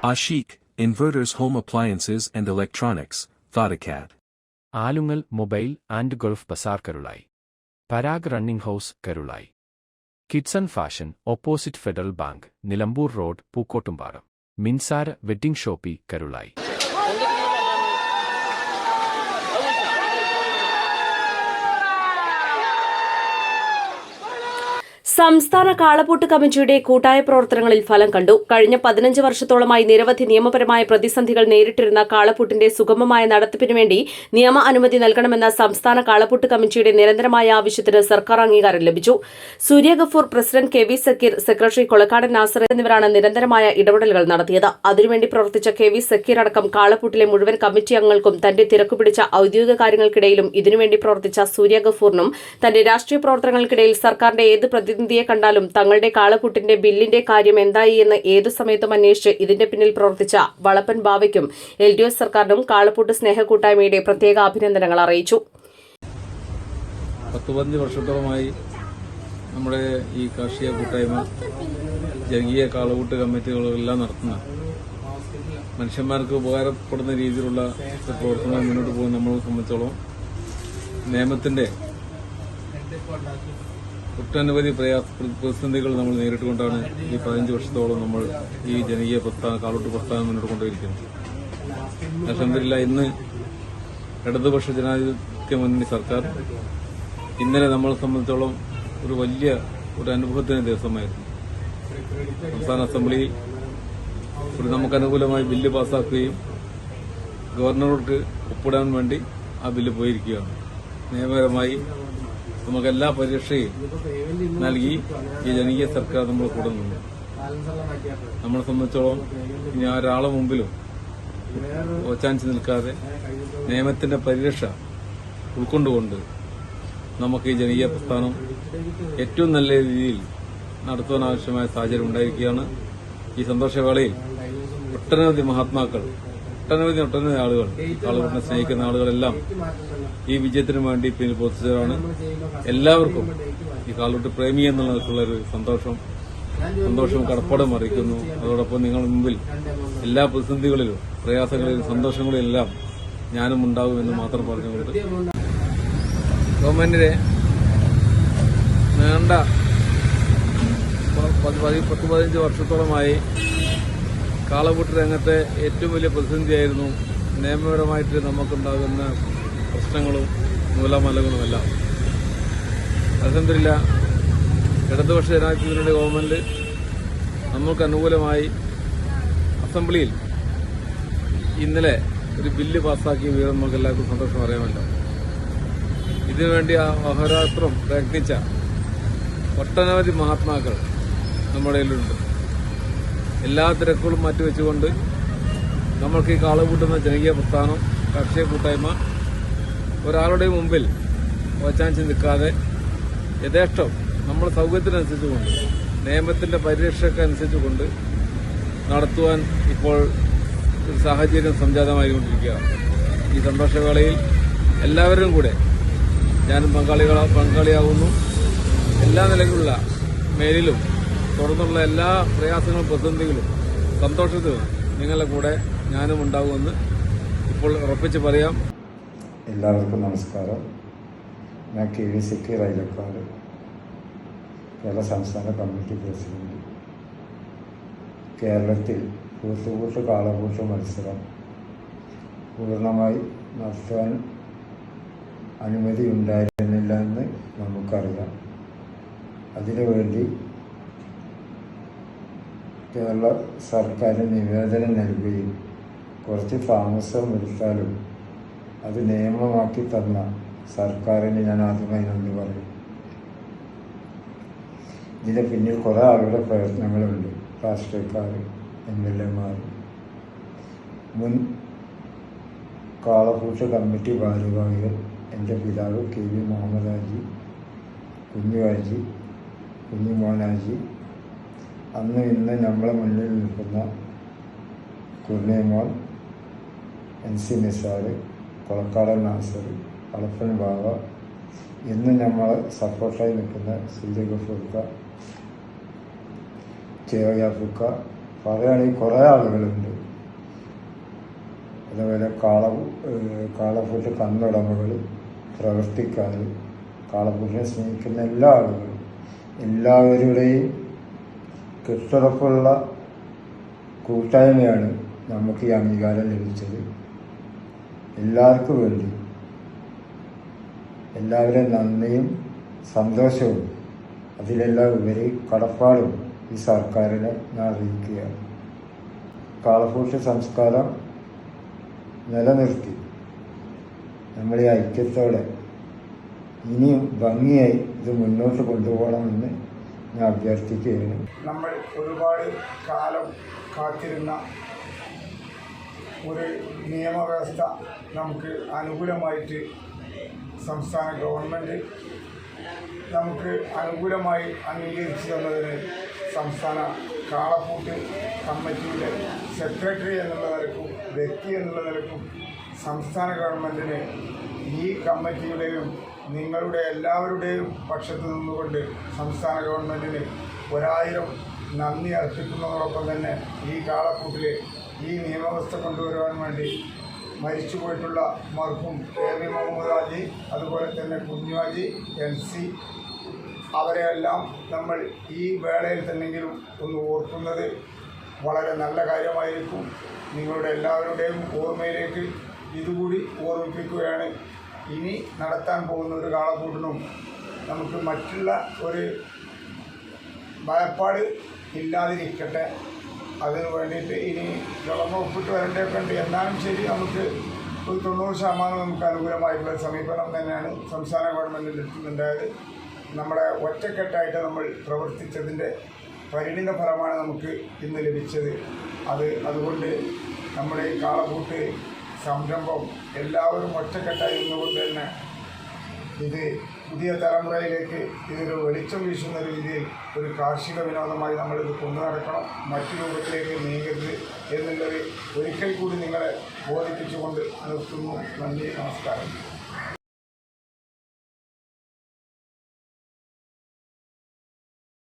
Ashik, Inverters Home Appliances and Electronics, Thodacat. Alungal mobile and Gulf bazaar Karulai. Parag running house Karulai. Kidson fashion opposite Federal Bank Nilambur road Pookkottumpadam. Minsara wedding shoppe Karulai. സംസ്ഥാന കാളപൂട്ട് കമ്മിറ്റിയുടെ കൂട്ടായ പ്രവർത്തനങ്ങളിൽ ഫലം കണ്ടു. കഴിഞ്ഞ 15 വർഷത്തോളമായി നിരവധി നിയമപരമായ പ്രതിസന്ധികൾ നേരിട്ടിരുന്ന കാളപൂട്ടിന്റെ സുഗമമായ നടത്തിപ്പിനു വേണ്ടി നിയമ അനുമതി നൽകണമെന്ന സംസ്ഥാന കാളപൂട്ട് കമ്മിറ്റിയുടെ നിരന്തരമായ ആവശ്യത്തിന് സർക്കാർ അംഗീകാരം ലഭിച്ചു. Surya Gafoor, president KV Zakir, secretary Kolakkadan Nasar എന്നിവരാണ് നിരന്തരമായ ഇടപെടലുകൾ നടത്തിയത്. അതിനുവേണ്ടി പ്രവർത്തിച്ച KV സക്കീർ അടക്കം കാളപൂട്ടിലെ മുഴുവൻ കമ്മിറ്റി അംഗങ്ങൾക്കും തന്റെ തിരക്കുപിടിച്ച ഔദ്യോഗിക കാര്യങ്ങൾക്കിടയിലും ഇതിനുവേണ്ടി പ്രവർത്തിച്ച സൂര്യ ഗഫൂറിനും തന്റെ രാഷ്ട്രീയ പ്രവർത്തനങ്ങൾക്കിടയിൽ സർക്കാരിന്റെ ഏത് പ്രതിനിധിയെ കണ്ടാലും തങ്ങളുടെ കാളപൂട്ടിന്റെ ബില്ലിന്റെ കാര്യം എന്തായി എന്ന് ഏതു സമയത്തും അന്വേഷിച്ച് ഇതിന്റെ പിന്നിൽ പ്രവർത്തിച്ച വളപ്പൻ ബാവയ്ക്കും LDF സർക്കാരിനും കാളപൂട്ട് സ്നേഹക്കൂട്ടായ്മയുടെ പ്രത്യേക അഭിനന്ദനങ്ങൾ അറിയിച്ചു. 15 വർഷത്തോളമായി നമ്മുടെ ഈ കാർഷിക കൂട്ടായ്മ ജനകീയ കാളപൂട്ട് കമ്മിറ്റികളെല്ലാം നടത്തുന്ന മനുഷ്യന്മാർക്ക് ഉപകാരപ്പെടുന്ന രീതിയിലുള്ള പ്രവർത്തനം മുന്നോട്ട് പോകുന്ന നമ്മളെ സംബന്ധിച്ചോളം നിയമത്തിന്റെ ഒട്ടനവധി പ്രതിസന്ധികൾ നമ്മൾ നേരിട്ടുകൊണ്ടാണ് ഈ 15 വർഷത്തോളം നമ്മൾ ഈ ജനകീയ കാളപൂട്ട് പ്രസ്ഥാനം മുന്നോട്ട് കൊണ്ടുപോയിരിക്കുന്നത്. അൽഹംദുലില്ലാഹ് ഇന്ന് ഇടതുപക്ഷ ജനാധിപത്യ മുന്നണി സർക്കാർ ഇന്നലെ നമ്മളെ സംബന്ധിച്ചോളം ഒരു അനുഭവത്തിന് ദിവസമായിരുന്നു. സംസ്ഥാന അസംബ്ലിയിൽ നമുക്ക് അനുകൂലമായി ബില്ല് പാസ്സാക്കുകയും ഗവർണർക്ക് ഒപ്പിടാൻ വേണ്ടി ആ ബില്ല് പോയിരിക്കുകയാണ്. നിയമപരമായി നമുക്ക് എല്ലാ പരിരക്ഷയും നൽകി ഈ ജനകീയ സർക്കാർ നമ്മൾ കൂടെ നിന്നു. നമ്മളെ സംബന്ധിച്ചോളം ഇനി ഒരാളെ മുമ്പിലും ഓച്ചാനിച്ച് നിൽക്കാതെ നിയമത്തിന്റെ പരിരക്ഷ ഉൾക്കൊണ്ടുകൊണ്ട് നമുക്ക് ഈ ജനകീയ പ്രസ്ഥാനം ഏറ്റവും നല്ല രീതിയിൽ നടത്തുവാൻ ആവശ്യമായ സാഹചര്യം ഉണ്ടായിരിക്കുകയാണ്. ഈ സന്തോഷവേളയിൽ ഒട്ടനവധി മഹാത്മാക്കൾ, ഒട്ടനവധി ആളുകൾ, കാളപൂട്ടിനെ സ്നേഹിക്കുന്ന ആളുകളെല്ലാം ഈ വിജയത്തിനു വേണ്ടി പിന്നിൽ പ്രവർത്തിച്ചവരാണ്. എല്ലാവർക്കും ഈ കാളപൂട്ട് പ്രേമി എന്നുള്ളൊരു സന്തോഷവും കടപ്പാടും അറിയിക്കുന്നു. അതോടൊപ്പം നിങ്ങളുടെ മുമ്പിൽ എല്ലാ പ്രതിസന്ധികളിലും പ്രയാസങ്ങളിലും സന്തോഷങ്ങളിലും എല്ലാം ഞാനും ഉണ്ടാകുമെന്ന് മാത്രം പറഞ്ഞുകൊണ്ട് ഗവൺമെന്റിനെ നീണ്ട 10-15 വർഷത്തോളമായി കാളപൂട്ട് രംഗത്തെ ഏറ്റവും വലിയ പ്രതിസന്ധിയായിരുന്നു നിയമപരമായിട്ട് നമുക്കുണ്ടാകുന്ന പ്രശ്നങ്ങളും നൂലാമലകളുമെല്ലാം. അൽഹംദുലില്ലാഹ് ഇടതുപക്ഷ ജനാധിപത്യത്തിന്റെ ഗവൺമെന്റ് നമുക്ക് അനുകൂലമായി അസംബ്ലിയിൽ ഇന്നലെ ഒരു ബില്ല് പാസ്സാക്കിയ വിവരം നമുക്ക് എല്ലാവർക്കും സന്തോഷം അറിയാമല്ലോ. ഇതിനുവേണ്ടി അഹോരാത്രം പ്രയത്നിച്ച ഒട്ടനവധി മഹാത്മാക്കൾ നമ്മുടെ കയ്യിലുണ്ട്. എല്ലാ തിരക്കുകളും മാറ്റിവെച്ചുകൊണ്ട് നമ്മൾക്ക് ഈ കാളപൂട്ടുന്ന ജനകീയ പ്രസ്ഥാനം, കാർഷിക കൂട്ടായ്മ ഒരാളുടെ മുമ്പിൽ ഓച്ചാനിച്ച് നിൽക്കാതെ യഥേഷ്ടം നമ്മുടെ സൗകര്യത്തിനനുസരിച്ചുകൊണ്ട് നിയമത്തിന്റെ പരിരക്ഷക്കനുസരിച്ചുകൊണ്ട് നടത്തുവാൻ ഇപ്പോൾ ഒരു സാഹചര്യം സംജാതമായിക്കൊണ്ടിരിക്കുകയാണ്. ഈ സന്തോഷവേളയിൽ എല്ലാവരും കൂടെ ഞാനും പങ്കാളിയാകുന്നു. എല്ലാ നിലയിലുള്ള മേലിലും തുടർന്നുള്ള എല്ലാ പ്രയാസങ്ങളും പ്രതിസന്ധികളും സന്തോഷത്തിലും നിങ്ങളുടെ കൂടെ ഞാനും ഉണ്ടാകുമെന്ന് ഇപ്പോൾ ഉറപ്പിച്ച് പറയാം. എല്ലാവർക്കും നമസ്കാരം. ഞാൻ KV സക്കീർ അയിലക്കാട്, കേരള സംസ്ഥാന കമ്മിറ്റി പ്രസിഡന്റ്. കേരളത്തിൽ കൂട്ടുകൂട്ട് കാളപൂട്ട് മത്സരം പൂർണ്ണമായി നടത്താൻ അനുമതി ഉണ്ടായിരുന്നില്ല എന്ന് നമുക്കറിയാം. അതിനുവേണ്ടി കേരള സർക്കാരിന് നിവേദനം നൽകുകയും കുറച്ച് താമസം വരുത്താലും അത് നിയമമാക്കി തന്ന സർക്കാരിന് ഞാൻ ആദ്യമായി നന്ദി പറയും. ഇതിന് പിന്നിൽ കുറേ ആളുകളുടെ പ്രയത്നങ്ങളുണ്ട്. രാഷ്ട്രീയക്കാർ, MLA മാർ, മുൻ കാളപൂട്ട് കമ്മിറ്റി ഭാരവാഹികൾ, എൻ്റെ പിതാവ് KV മുഹമ്മദ് ഹാജി, കുഞ്ഞുഹാജി, കുഞ്ഞുമോൻ ഹാജി, അന്ന് ഇന്ന് നമ്മളെ മുന്നിൽ നിൽക്കുന്ന കുർണിമോൻ, NC നിസാർ, കൊളക്കാടൻ നാസർ, വളപ്പൻ ബാവ, ഇന്ന് നമ്മളെ സപ്പോർട്ടായി നിൽക്കുന്ന സൂര്യ ഗഫൂർക്ക, ചേവയാഫുക്ക, പറയുകയാണെങ്കിൽ കുറേ ആളുകളുണ്ട്. അതുപോലെ കാളപ്പൂട്ട് കന്നുടമകൾ, പ്രവർത്തിക്കാർ, കാളപ്പൂട്ടിനെ സ്നേഹിക്കുന്ന എല്ലാ ആളുകളും, എല്ലാവരുടെയും കെട്ടുറപ്പുള്ള കൂട്ടായ്മയാണ് നമുക്ക് ഈ അംഗീകാരം ലഭിച്ചത്. എല്ലാവർക്കും വേണ്ടി എല്ലാവരുടെയും നന്ദിയും സന്തോഷവും അതിലെല്ലാം ഉപരി കടപ്പാടും ഈ സർക്കാരിനെ ഞാൻ അറിയിക്കുകയാണ്. കാളപ്പൂട്ട് സംസ്കാരം നിലനിർത്തി നമ്മൾ ഈ ഐക്യത്തോടെ ഇനിയും ഭംഗിയായി ഇത് മുന്നോട്ട് കൊണ്ടുപോകണമെന്ന് ഞാൻ അഭ്യർത്ഥിക്കുകയാണ്. നമ്മൾ ഒരുപാട് കാലം കാത്തിരുന്ന ഒരു നിയമവ്യവസ്ഥ നമുക്ക് അനുകൂലമായിട്ട് സംസ്ഥാന ഗവൺമെൻറ് നമുക്ക് അനുകൂലമായി അംഗീകരിച്ചു തന്നതിന് സംസ്ഥാന കാളപ്പൂട്ട് കമ്മിറ്റിയുടെ സെക്രട്ടറി എന്നുള്ള നിലക്കും വ്യക്തി എന്നുള്ള നിലക്കും സംസ്ഥാന ഗവൺമെൻറ്റിന് ഈ കമ്മിറ്റിയുടെയും നിങ്ങളുടെ എല്ലാവരുടെയും പക്ഷത്ത് നിന്നുകൊണ്ട് സംസ്ഥാന ഗവൺമെൻറ്റിന് 1000 നന്ദി അർപ്പിക്കുന്നതോടൊപ്പം തന്നെ ഈ കാളപ്പൂട്ടിൽ ഈ നിയമവ്യവസ്ഥ കൊണ്ടുവരുവാൻ വേണ്ടി മരിച്ചുപോയിട്ടുള്ള മർഹൂം KV മുഹമ്മദ് ഹാജി, അതുപോലെ തന്നെ കുഞ്ഞുഹാജി, NC അവരെയെല്ലാം നമ്മൾ ഈ വേളയിൽ തന്നെങ്കിലും ഒന്ന് ഓർക്കുന്നത് വളരെ നല്ല കാര്യമായിരിക്കും. നിങ്ങളുടെ എല്ലാവരുടെയും ഓർമ്മയിലേക്ക് ഇതുകൂടി ഓർമ്മിപ്പിക്കുകയാണ്. ഇനി നടത്താൻ പോകുന്ന ഒരു കാളപ്പൂട്ടിനും നമുക്ക് മറ്റുള്ള ഒരു ഭയപ്പാട് ഇല്ലാതിരിക്കട്ടെ. അതിന് വേണ്ടിയിട്ട് ഇനി ഗവൺമെൻറ് ഒപ്പിട്ട് വരേണ്ടതൊക്കെ ഉണ്ട്. എന്നാലും ശരി, നമുക്ക് ഒരു 90% നമുക്ക് അനുകൂലമായിട്ടുള്ള സമീപനം തന്നെയാണ് സംസ്ഥാന ഗവൺമെൻറ്റിൽ എത്തുന്നുണ്ടായത്. നമ്മുടെ ഒറ്റക്കെട്ടായിട്ട് നമ്മൾ പ്രവർത്തിച്ചതിൻ്റെ പരിണിത ഫലമാണ് നമുക്ക് ഇന്ന് ലഭിച്ചത്. അതുകൊണ്ട് നമ്മുടെ ഈ കാളപ്പൂട്ട് സംരംഭം എല്ലാവരും ഒറ്റക്കെട്ടായി നിന്നുകൊണ്ട് തന്നെ ഇത് പുതിയ തലമുറയിലേക്ക് ഇതൊരു വെളിച്ചം വീശുന്ന രീതിയിൽ ഒരു കാർഷിക വിനോദമായി നമ്മളിത് കൊണ്ടു നടക്കണം. മറ്റു രൂപത്തിലേക്ക് നീങ്ങരുത് എന്നുള്ളത് ഒരിക്കൽ കൂടി നിങ്ങളെ ബോധിപ്പിച്ചുകൊണ്ട് നിർത്തുന്നു. നന്ദി, നമസ്കാരം.